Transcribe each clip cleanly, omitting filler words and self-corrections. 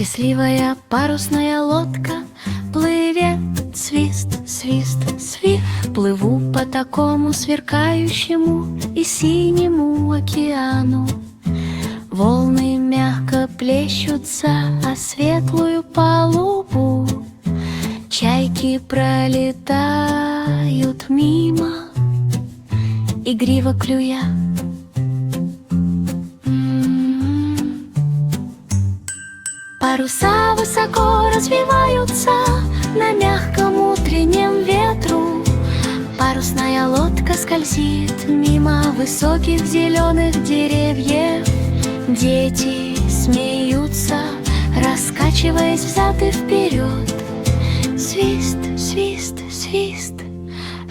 Счастливая парусная лодка плывет, свист, свист, свист. Плыву по такому сверкающему и синему океану. Волны мягко плещутся о светлую палубу. Чайки пролетают мимо, игриво клюя. Паруса высоко развиваются на мягком утреннем ветру. Парусная лодка скользит мимо высоких зеленых деревьев. Дети смеются, раскачиваясь взад и вперед. Свист, свист, свист,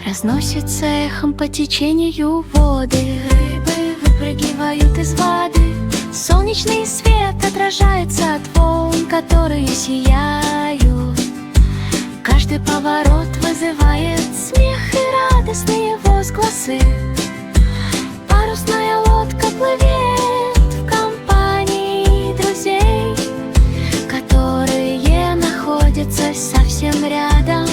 разносится эхом по течению воды. Рыбы выпрыгивают из воды. Солнечный свет отражается от волн, которые сияют. Каждый поворот вызывает смех и радостные возгласы. Парусная лодка плывет в компании друзей, которые находятся совсем рядом.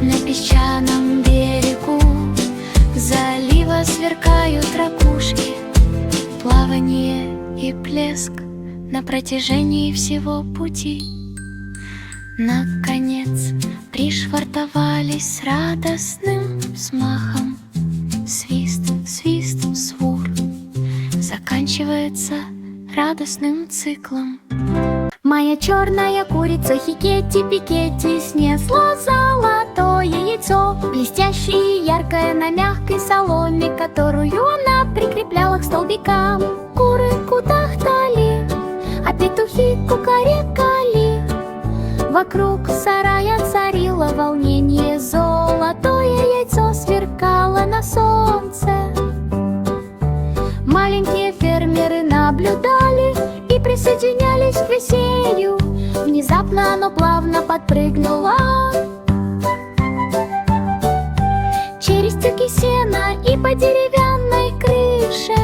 На песчаном берегу залива сверкают ракушки. Плавание и плеск на протяжении всего пути. Наконец пришвартовались с радостным взмахом. Свист, свист, свур заканчивается радостным циклом. Моя черная курица Хикетти-Пикетти снесла золотое яйцо, блестящее и яркое на мягкой соломе, которую она прикрепляла к столбикам. Куры кудахтали, а петухи кукарекали. Вокруг сарая царило волнение, золотое яйцо сверкало на солнце. Маленькие фермеры наблюдали и присоединялись к веселью. Внезапно оно плавно подпрыгнуло через тюки сена и по деревянной крыше.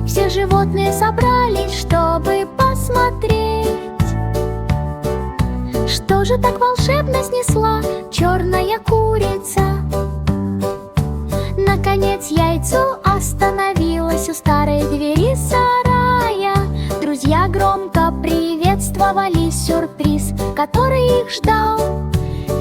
Все животные собрались, чтобы посмотреть, что же так волшебно снесла черная курица. Наконец яйцо остановилось у старой двери сарая. Друзья громко приветствовали сюрприз, который их ждал.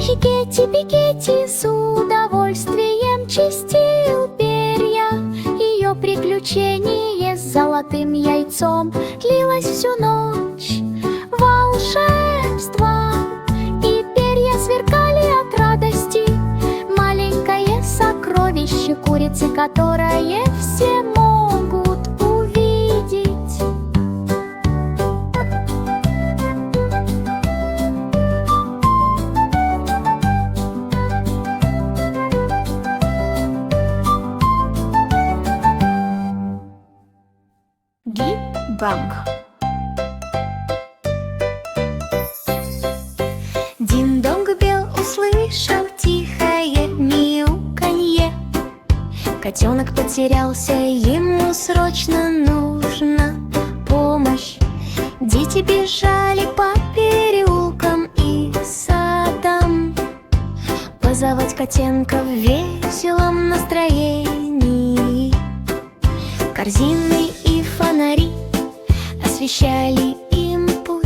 Хикетти-Пикетти с удовольствием чистил перья. Ее приключение с золотым яйцом длилось всю ночь. Волшебство! И перья сверкали от радости. Маленькое сокровище курицы, которое все могут увидеть. Гиббанг. Динь-донг-белл услышал тихое мяуканье. Котенок потерялся, ему срочно нужна помощь. Дети бежали по переулкам и садам, позовать котенка в веселом настроении. Корзины и фонари освещали им путь.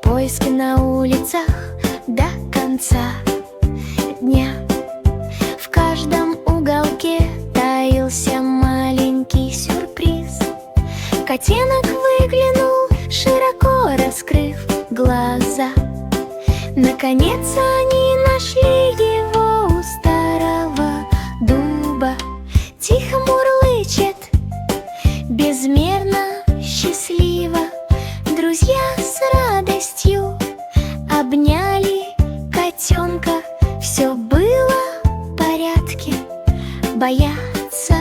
Поиски на улицах до конца дня. В каждом уголке таился маленький сюрприз. Котенок выглянул, широко раскрыв глаза. Наконец они нашли его у старого дуба. Тихо мурлычет, безмерно счастливо. Друзья с радостью обняли котенка. Все было в порядке, бояться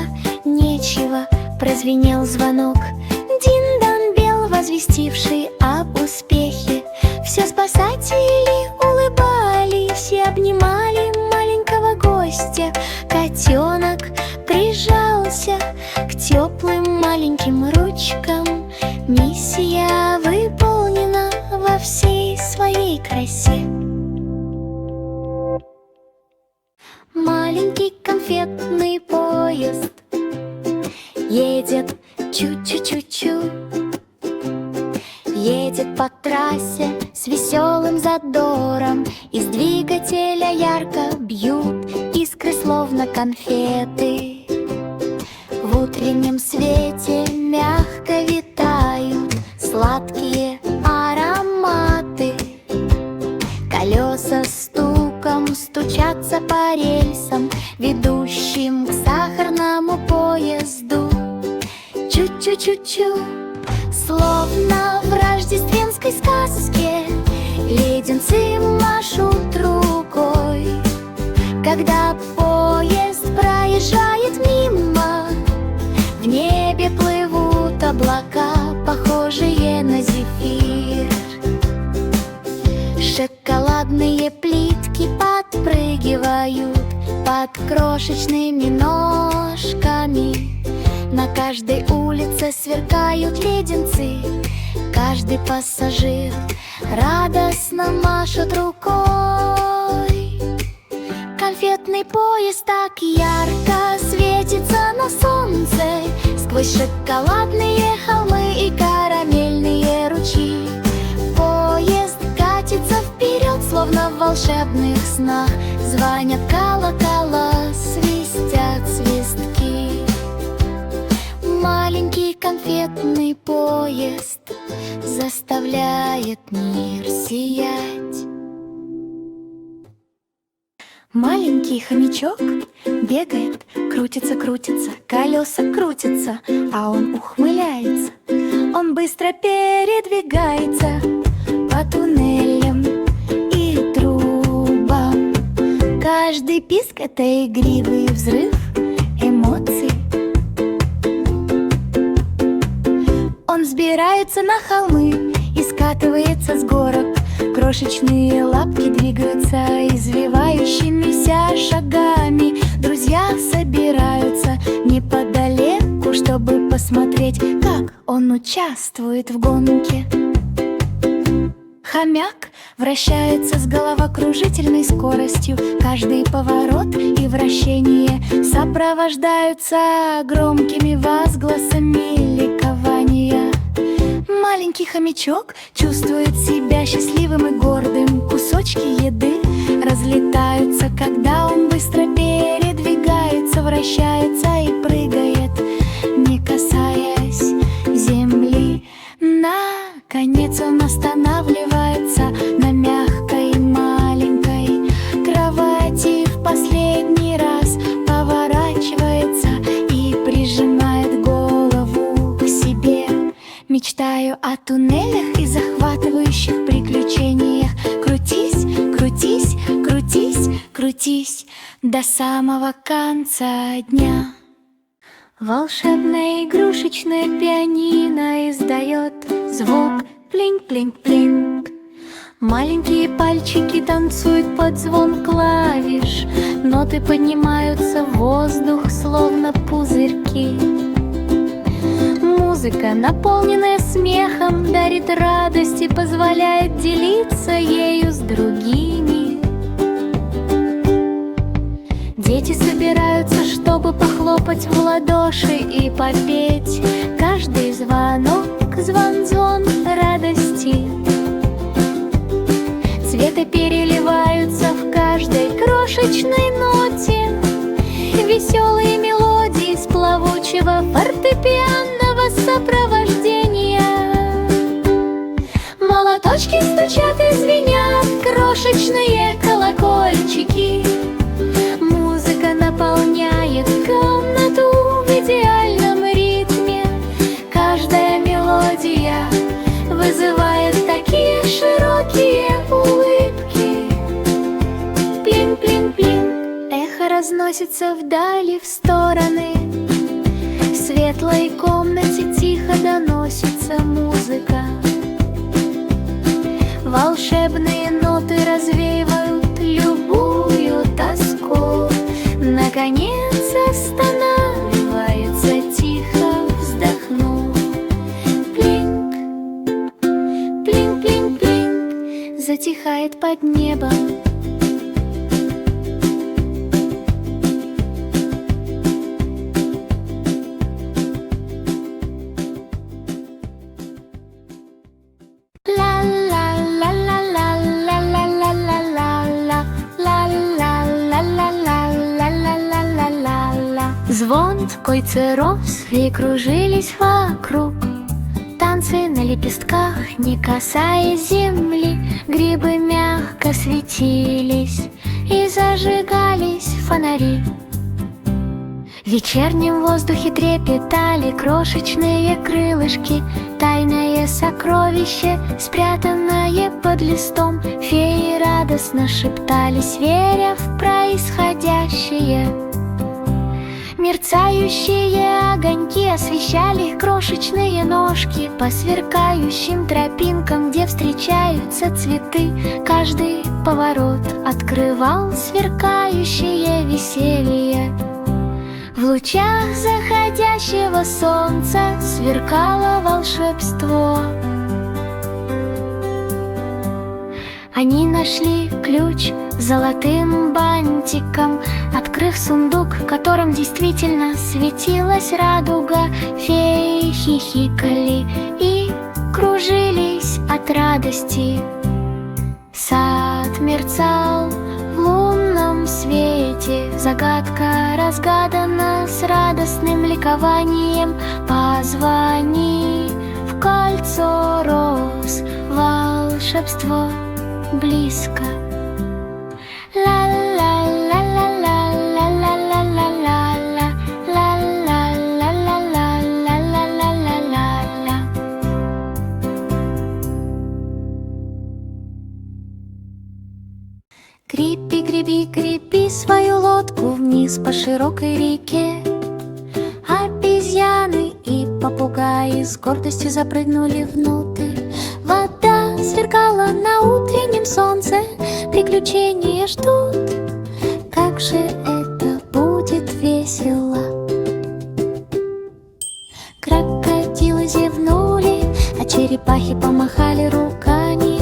нечего. Прозвенел звонок, Динь-дон-белл, возвестивший об успехе. Все спасатели улыбались и обнимали маленького гостя. Котенок прижался к теплым маленьким ручкам. выполнена во всей своей красе. Маленький конфетный поезд едет чу-чу-чу-чу, едет по трассе с веселым задором. Из двигателя ярко бьют искры, словно конфеты. В утреннем свете мягко витают сладкие ароматы. Колеса стуком стучатся по рельсам, ведущим к сахарному поезду. Чу-чу-чу-чу, словно в рождественской сказке, леденцы машут рукой. Когда поезд проезжает мимо, в небе плывут облака, похожие на зефир. Шоколадные плитки подпрыгивают под крошечными ножками. На каждой улице сверкают леденцы, каждый пассажир радостно машет рукой. Конфетный поезд так ярко светится на солнце, сквозь шоколадные холмы и карамельные ручьи. Поезд катится вперед, словно в волшебных снах. Звонят колокола, свистят свистки. Маленький конфетный поезд заставляет мир сиять. Маленький хомячок бегает, крутится, колеса крутятся, а он ухмыляется. Он быстро передвигается по туннелям и трубам. Каждый писк — это игривый взрыв эмоций. Он взбирается на холмы и скатывается с горок. Крошечные лапки двигаются извивающимися шагами. Друзья собираются неподалеку, чтобы посмотреть, как он участвует в гонке. Хомяк вращается с головокружительной скоростью. Каждый поворот и вращение сопровождаются громкими возгласами ликования. Маленький хомячок чувствует себя счастливым и гордым. Кусочки еды разлетаются, когда он быстро передвигается, вращается и прыгает, не касаясь земли. Наконец он останавливается на мягкой маленькой кровати, в последний раз поворачивается и прижимает голову к себе. Мечтаю о туннелях и захватывающих приключениях. Крутись, крутись, крутись, крутись до самого конца дня. Волшебное игрушечное пианино издает звук плинь-плинь-плинь. Маленькие пальчики танцуют под звон клавиш. Ноты поднимаются в воздух, словно пузырьки. Музыка, наполненная смехом, дарит радость и позволяет делиться ею с другими. Дети собираются, чтобы похлопать в ладоши и попеть. Каждый звонок — звон-звон радости. Цветы переливаются в каждой крошечной ноте. Веселые мелодии с плавучего фортепианного сопровождения. Молоточки стучат и звенят, крошечные колокольчики. Музыка наполняет комнату в идеальном ритме. Каждая мелодия вызывает такие широкие улыбки. Плин-плин-плин, эхо разносится вдали, в стороны. В светлой комнате тихо доносится музыка. Волшебные ноты развеивают любую тоску. Наконец останавливается, тихо вздохнув. Плинк, отдыхает под небом. Звонкой церосли кружились вокруг, танцы на лепестках, не касаясь земли. Грибы мягко светились и зажигались фонари. В вечернем воздухе трепетали крошечные крылышки. Тайное сокровище, спрятанное под листом. Феи радостно шептались, веря в происходящее. Мерцающие огоньки освещали их крошечные ножки по сверкающим тропинкам, где встречаются цветы. Каждый поворот открывал сверкающее веселье. В лучах заходящего солнца сверкало волшебство. Они нашли ключ с золотым бантиком. Открыв сундук, в котором действительно светилась радуга, феи хихикали и кружились от радости. Сад мерцал в лунном свете, загадка разгадана с радостным ликованием. Позвони в кольцо роз, волшебство близко. Греби, греби, греби свою лодку вниз по широкой реке. Обезьяны и попугаи с гордостью запрыгнули внутрь. Вода сверкала на утреннем солнце, приключения ждут. Как же это будет весело! Крокодилы зевнули, а черепахи помахали руками.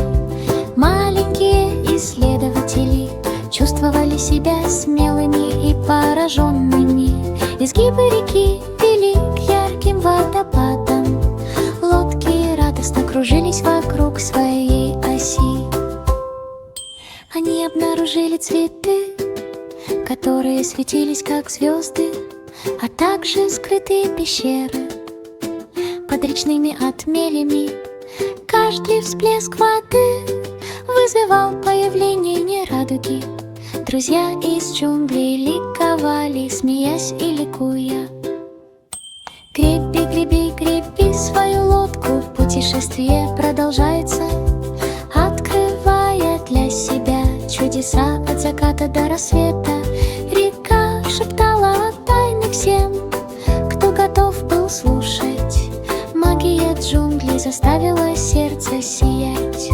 Маленькие исследователи чувствовали себя смелыми и пораженными. Изгибы реки вели к ярким водопадам. Лодки радостно кружились вокруг своей оси. Они обнаружили цветы, которые светились как звезды, а также скрытые пещеры под речными отмелями. Каждый всплеск воды вызывал появление нерадуги. Друзья из джунглей ликовали, смеясь и ликуя. Греби, греби, греби свою лодку, путешествие продолжается, открывая для себя чудеса от заката до рассвета. Река шептала о тайне всем, кто готов был слушать. Магия джунглей заставила сердце сиять.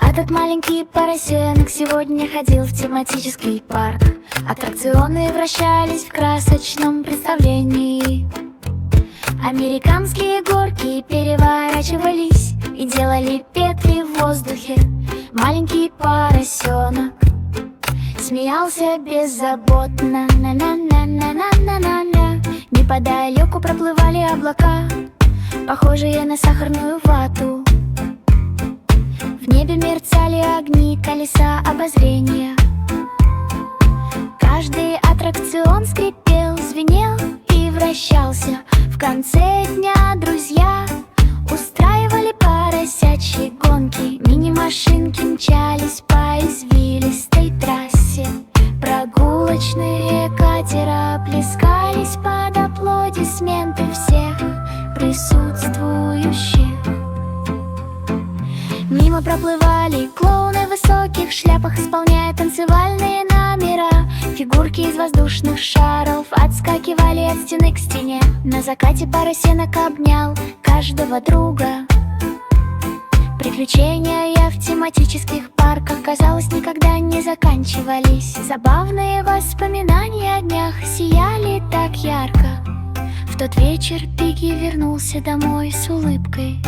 Этот маленький поросенок сегодня ходил в тематический парк. Аттракционы вращались в красочном представлении. Американские горки переворачивались и делали петли в воздухе. Маленький поросенок смеялся беззаботно. На-на-на-на-на-на-на-на. Неподалеку проплывали облака, похожие на сахарную вату. В небе мерцали огни колеса обозрения. Каждый аттракцион скрипел, звенел и вращался. В конце дня друзья устраивали поросячьи гонки. Мини-машинки мчались по извилистой трассе. Прогулочные катера плескались под аплодисменты всех присутствующих. Мимо проплывали клоуны в высоких шляпах, исполняя танцевальные номера. Фигурки из воздушных шаров отскакивали от стены к стене. На закате поросенок обнял каждого друга, Приключения в тематических парках, казалось, никогда не заканчивались. Забавные воспоминания о днях сияли так ярко. В тот вечер Пигги вернулся домой с улыбкой.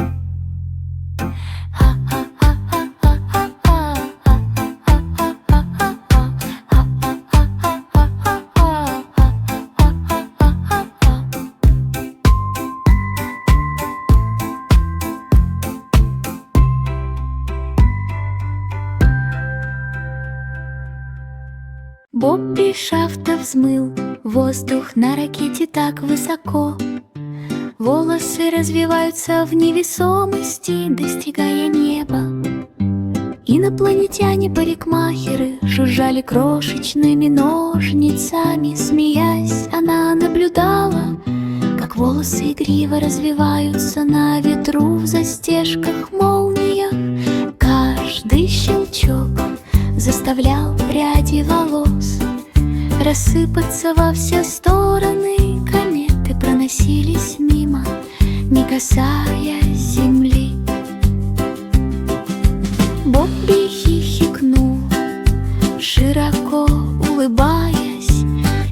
Бобби Шафта взмыл воздух на ракете так высоко. Волосы развиваются в невесомости, достигая неба. Инопланетяне-парикмахеры жужжали крошечными ножницами. Смеясь, она наблюдала, как волосы игриво развиваются на ветру в застежках молниях. Каждый щелчок заставлял пряди волос рассыпаться во все стороны. Кометы проносились мимо, не касаясь земли. Бобби хихикнул, широко улыбаясь.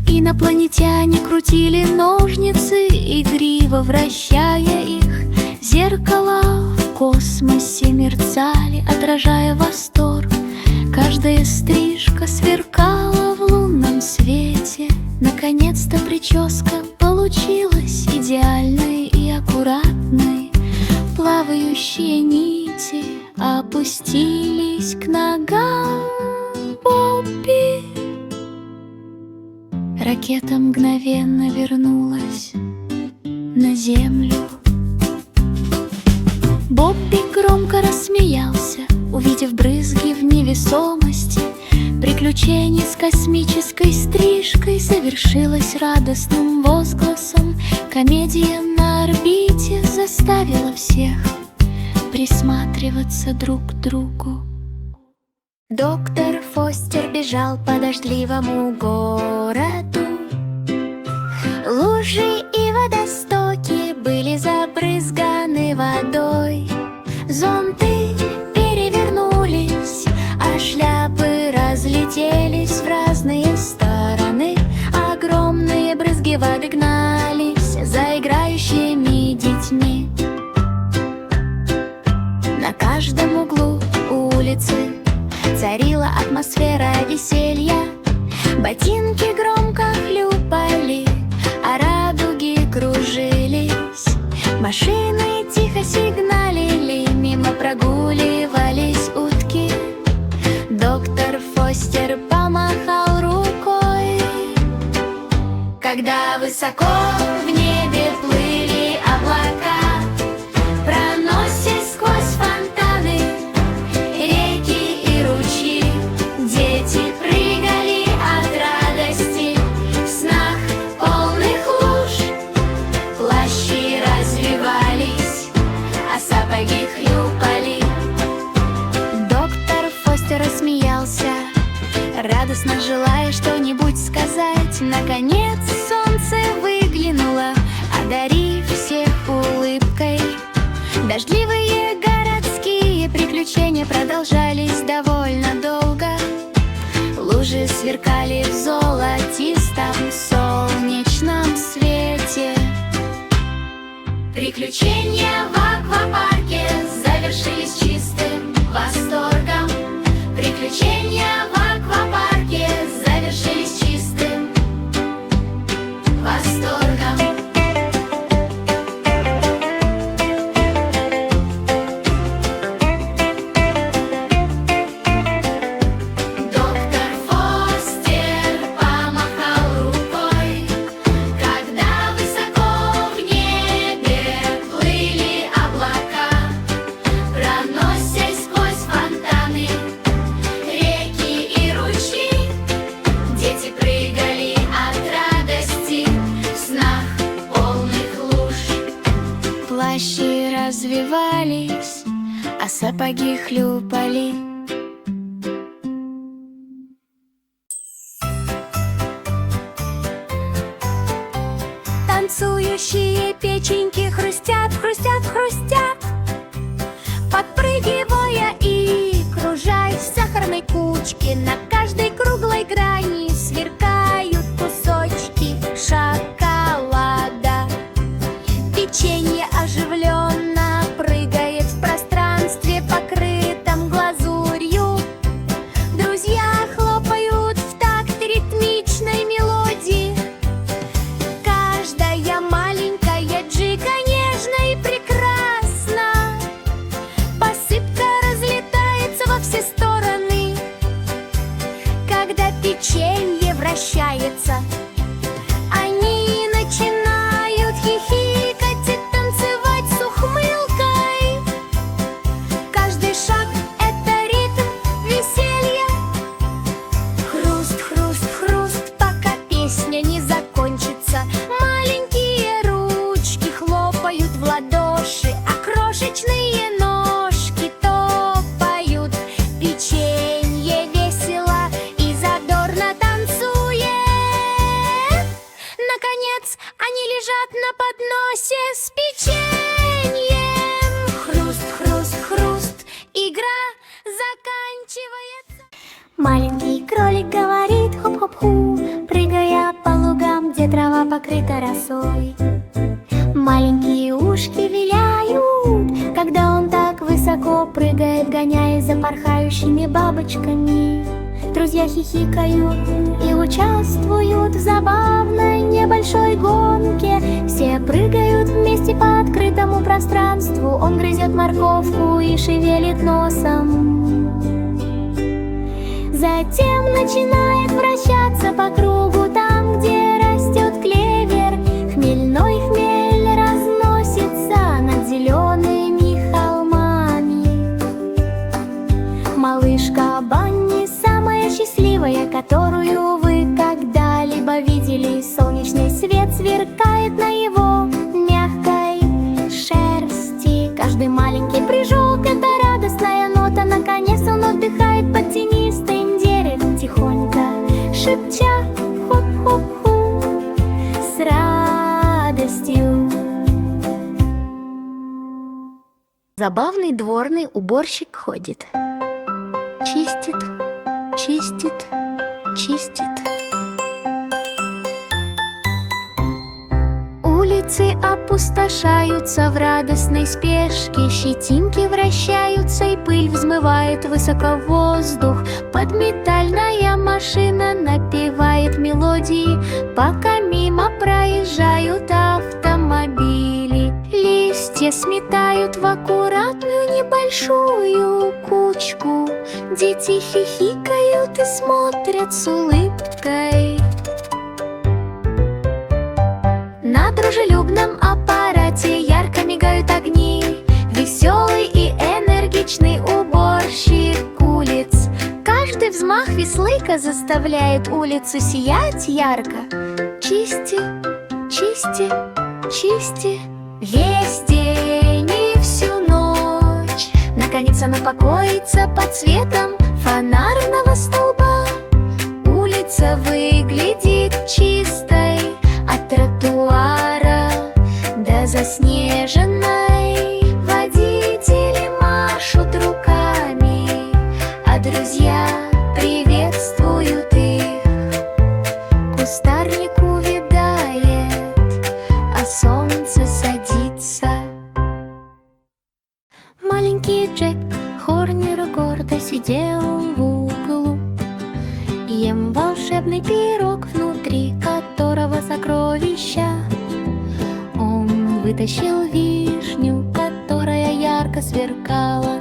Инопланетяне крутили ножницы, игриво вращая их. Зеркала в космосе мерцали, отражая восторг. Каждая стрижка сверкала в лунном свете. Наконец-то прическа получилась идеальной и аккуратной. Плавающие нити опустились к ногам Бобби. Ракета мгновенно вернулась на землю. Бобби громко рассмеялся, увидев брызги в невесомости. Приключение с космической стрижкой завершилось радостным возгласом. Комедия на орбите заставила всех присматриваться друг к другу. Доктор Фостер бежал по дождливому городу. Лужи и водостоки были забрызганы водой. Зонты перевернулись, а шляпы разлетелись в разные стороны. Огромные брызги воды гнались за играющими детьми. На каждом углу улицы царила атмосфера веселья. Ботинки громко хлюпали, а радуги кружились. Машины тихо сигналили, мимо прогуливались утки. Доктор Фостер помахал рукой. Когда высоко в небе плыли облака, проносясь сквозь фонтаны, реки и ручьи, дети прыгали от радости. В снах полных луж плащи развивались, а сапоги хлюпали. Доктор Фостер рассмеялся, радостно желая что-нибудь сказать. Наконец солнце выглянуло, одарив всех улыбкой. Дождливые городские приключения продолжались довольно долго. Лужи сверкали в золотистом солнечном свете. Приключения в аквапарке завершились чистым восторгом. Приключения в аквапарке завершились чистым восторгом. Доктор Фостер помахал рукой, когда высоко в небе плыли облака, проносясь сквозь фонтаны, реки и ручьи. Дети прыгали от радости в снах полных луж. Плащи развивались, а сапоги хлюпали. Танцующие печеньки хрустят, хрустят, хрустят. Подпрыгивают оживленно прыгает в пространстве, покрытом глазурью. Друзья хлопают в такт ритмичной мелодии. Каждая маленькая джига нежна и прекрасна. Посыпка разлетается во все стороны, когда печенье вращается. Они начинают хихикать и танцевать с ухмылкой. Каждый шаг — это ритм веселья. Хруст, хруст, хруст, пока песня не закончится. Маленькие ручки хлопают в ладоши, а крошечные ножки топают. Печенье весело и задорно танцует. Наконец, они лежат на подносе с печеньем. Хруст, хруст, хруст, игра заканчивается. Маленький кролик говорит хоп-хоп-ху, прыгая по лугам, где трава покрыта росой. Маленькие ушки виляют, когда он так высоко прыгает, гоняясь за порхающими бабочками. Друзья хихикают и участвуют в забавной небольшой гонке. Все прыгают вместе по открытому пространству. Он грызет морковку и шевелит носом. Затем начинает вращаться по кругу там, где растет клевер. Хмельной хмель разносится над зелеными холмами. Малышка Банни самая счастливая, которую вы когда-либо видели. Солнечный свет сверкает на его мягкой шерсти. Каждый маленький прыжок — это радостная нота. Наконец он отдыхает под тенистым деревом, тихонько шепча хоп-хоп-ху с радостью. Забавный дворный уборщик ходит. Чистит, чистит, чистит. Улицы опустошаются в радостной спешке. Щетинки вращаются и пыль взмывает высоко в воздух. Подметальная машина напевает мелодии, пока мимо проезжают автомобили. Листья сметают в аккуратную небольшую кучку. Дети хихикают и смотрят с улыбкой. На дружелюбном аппарате ярко мигают огни. Веселый и энергичный уборщик улиц. Каждый взмах веслыка заставляет улицу сиять ярко. Чисти, чисти, чисти. Весь день и всю ночь. Наконец она покоится под светом фонарного столба. Улица выглядит чистой от тротуара до заснеженной. Водители машут руками, а друзья приветствуют их. Кустарник увядает, а солнце садится. Маленький Джек Хорнер гордо сидел в углу. Ем волшебный пирог, внутри которого сокровища. Он вытащил вишню, которая ярко сверкала.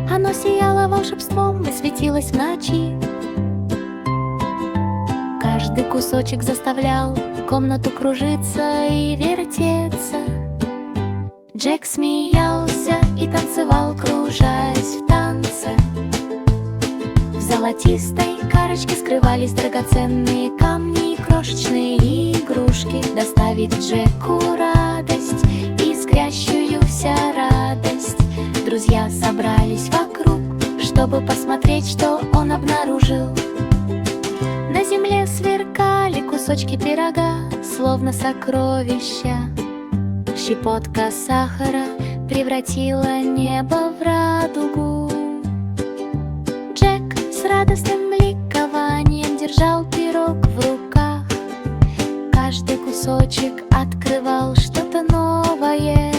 Оно сияло волшебством и светилось в ночи. Каждый кусочек заставлял комнату кружиться и вертеться. Джек смеялся и танцевал, кружась в танце. В золотистой карочке скрывались драгоценные камни и крошечные игрушки. Доставить Джеку радость, искрящуюся радость. Друзья собрались вокруг, чтобы посмотреть, что он обнаружил. На земле сверкали кусочки пирога, словно сокровища. Щепотка сахара превратила небо в радугу. Джек с радостным ликованием держал пирог в руках. Каждый кусок кусочек открывал что-то новое.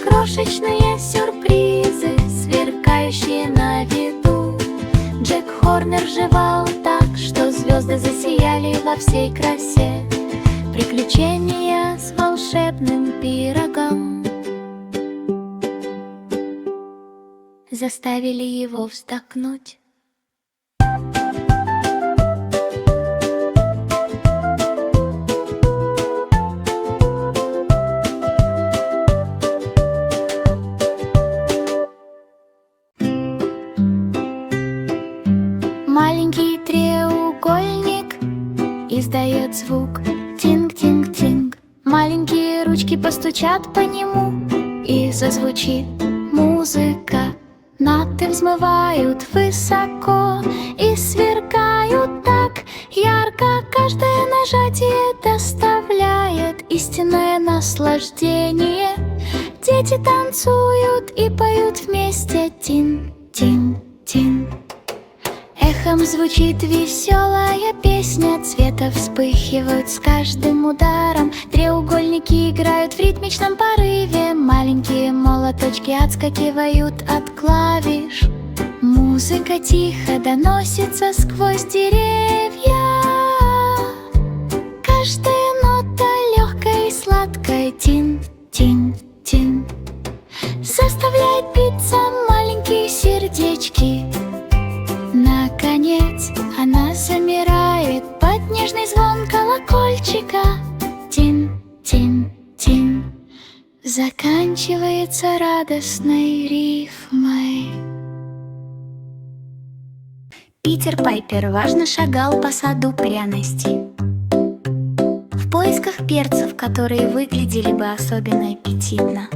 Крошечные сюрпризы, сверкающие на виду. Джек Хорнер жевал так, что звезды засияли во всей красе. Приключения с волшебным пирогом заставили его вздохнуть. Маленький треугольник издает звук тинг-тинг-тинг. Маленькие ручки постучат по нему, и зазвучит музыка. Ноты взмывают высоко и сверкают так ярко. Каждое нажатие доставляет истинное наслаждение. Дети танцуют и поют вместе тин-тин-тин. Эхом звучит веселая песня, цвета вспыхивают с каждым ударом. Треугольники играют в ритмичном порыве, маленькие молоточки отскакивают от клавиш. Музыка тихо доносится сквозь деревья. Каждая нота легкая и сладкая, тин-тин-тин, заставляет биться маленькие сердечки. Наконец она замирает под нежный звон колокольчика. Тин-тин-тин, заканчивается радостной рифмой. Питер Пайпер важно шагал по саду пряностей в поисках перцев, которые выглядели бы особенно аппетитно.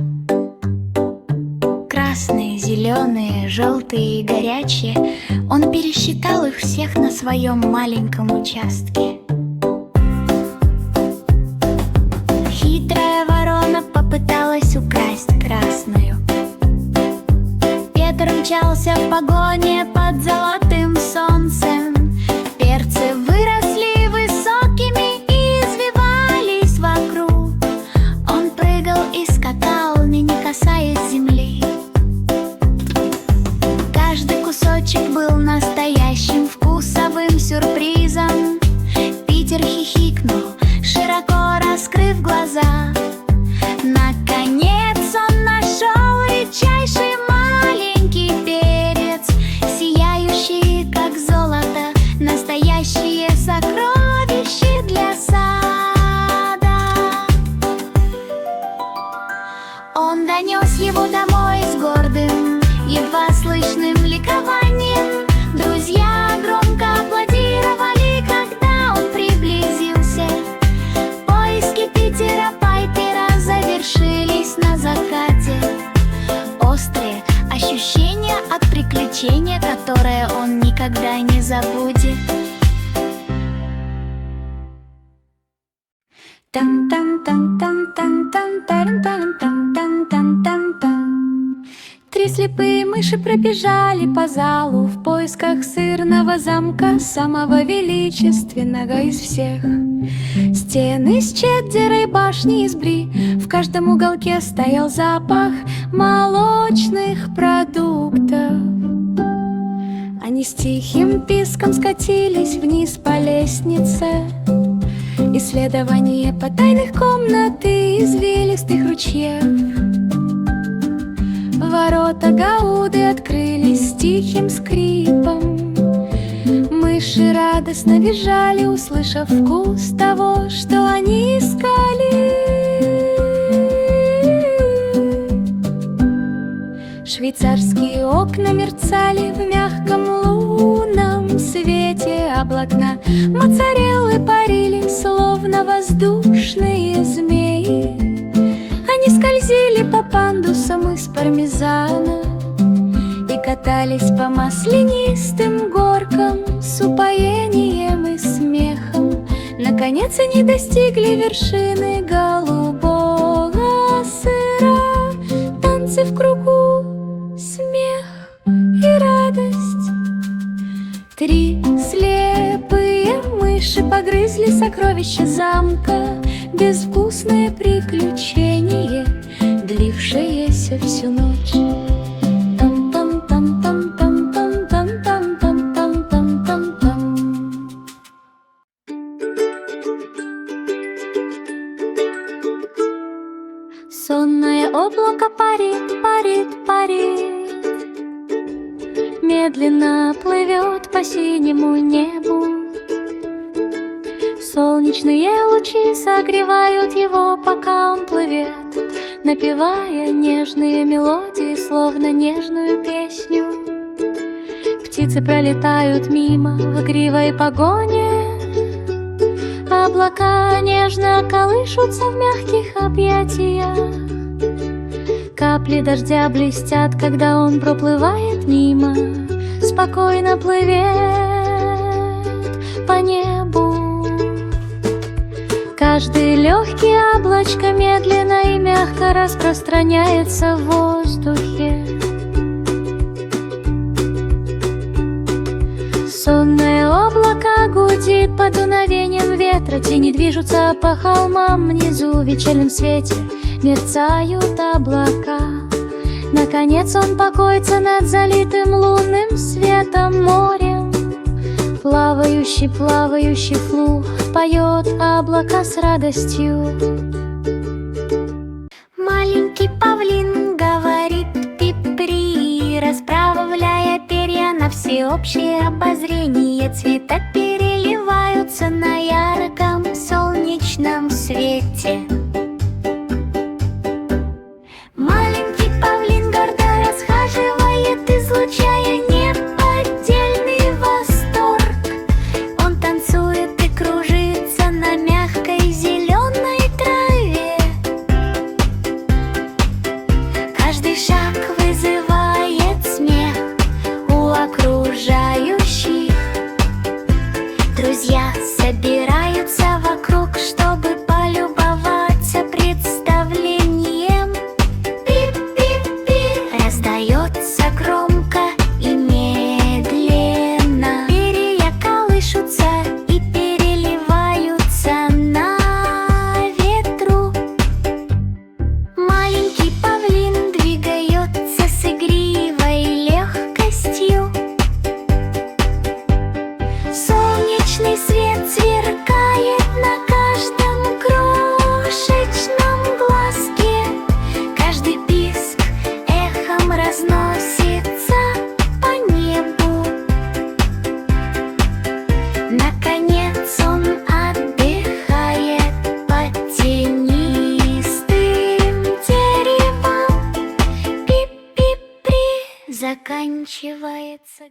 Красные, зеленые, желтые и горячие. Он пересчитал их всех на своем маленьком участке. Хитрая ворона попыталась украсть красную. Петр мчался в погоне под золотым солнцем. Перцы выросли высокими и извивались вокруг. Он прыгал и скакал, не касаясь земли. Кусочек был настоящим вкусовым сюрпризом. Питер хихикнул, широко раскрыв глаза. Наконец он нашел редчайший маленький перец, сияющий как золото, настоящее сокровище для сада. Он донес его домой с гордым, едва слышным ликованием. Друзья громко аплодировали, когда он приблизился. Поиски Питера Пайпера завершились на закате. Острые ощущения от приключения, которое он никогда не забудет. Три слепые мыши пробежали по залу в поисках сырного замка, самого величественного из всех. Стены с чеддера и башни из бри, в каждом уголке стоял запах молочных продуктов. Они с тихим писком скатились вниз по лестнице. Исследование потайных комнат и извилистых ручьев. Ворота Гауды открылись с тихим скрипом. Мыши радостно визжали, услышав вкус того, что они искали. Швейцарские окна мерцали в мягком лунном свете. Облака моцареллы парили, словно воздушные змеи. Они скользили по пандусам из пармезана и катались по маслянистым горкам с упоением и смехом. Наконец они достигли вершины голубого сыра. Танцы в кругу, смех и радость. Три слепые мыши Мыши погрызли сокровища замка, безвкусное приключение, длившееся всю ночь. Сонное облако парит, парит, парит, медленно плывет по синему небу. Солнечные лучи согревают его, пока он плывет, напевая нежные мелодии, словно нежную песню. Птицы пролетают мимо в игривой погоне, облака нежно колышутся в мягких объятиях. Капли дождя блестят, когда он проплывает мимо, спокойно плывет по небу. Каждый легкий облачко медленно и мягко распространяется в воздухе. Сонное облако гудит под дуновением ветра, тени движутся по холмам внизу, в вечернем свете мерцают облака. Наконец он покоится над залитым лунным светом морем. Плавающий, плавающий вслух поет облака с радостью. Маленький павлин говорит пипри, расправляя перья на всеобщее обозрение. Цвета переливаются на ярком солнечном свете. Маленький павлин гордо расхаживает, излучая неподдельный восторг. Он танцует и кружится на мягкой зеленой траве. Каждый шаг вызывает смех у окружающих. Друзья собираются вокруг, чтобы полюбоваться представлением. Пип-пип-пи раздается громко и медленно. Перья колышутся и переливаются на ветру. Маленький павлин двигается с игривой легкостью. Солнечный свет сверкает на каждом крошечном глазке. Каждый писк эхом разносится по небу. Наконец он отдыхает под тенистым деревом. Пип-пип-при заканчивается.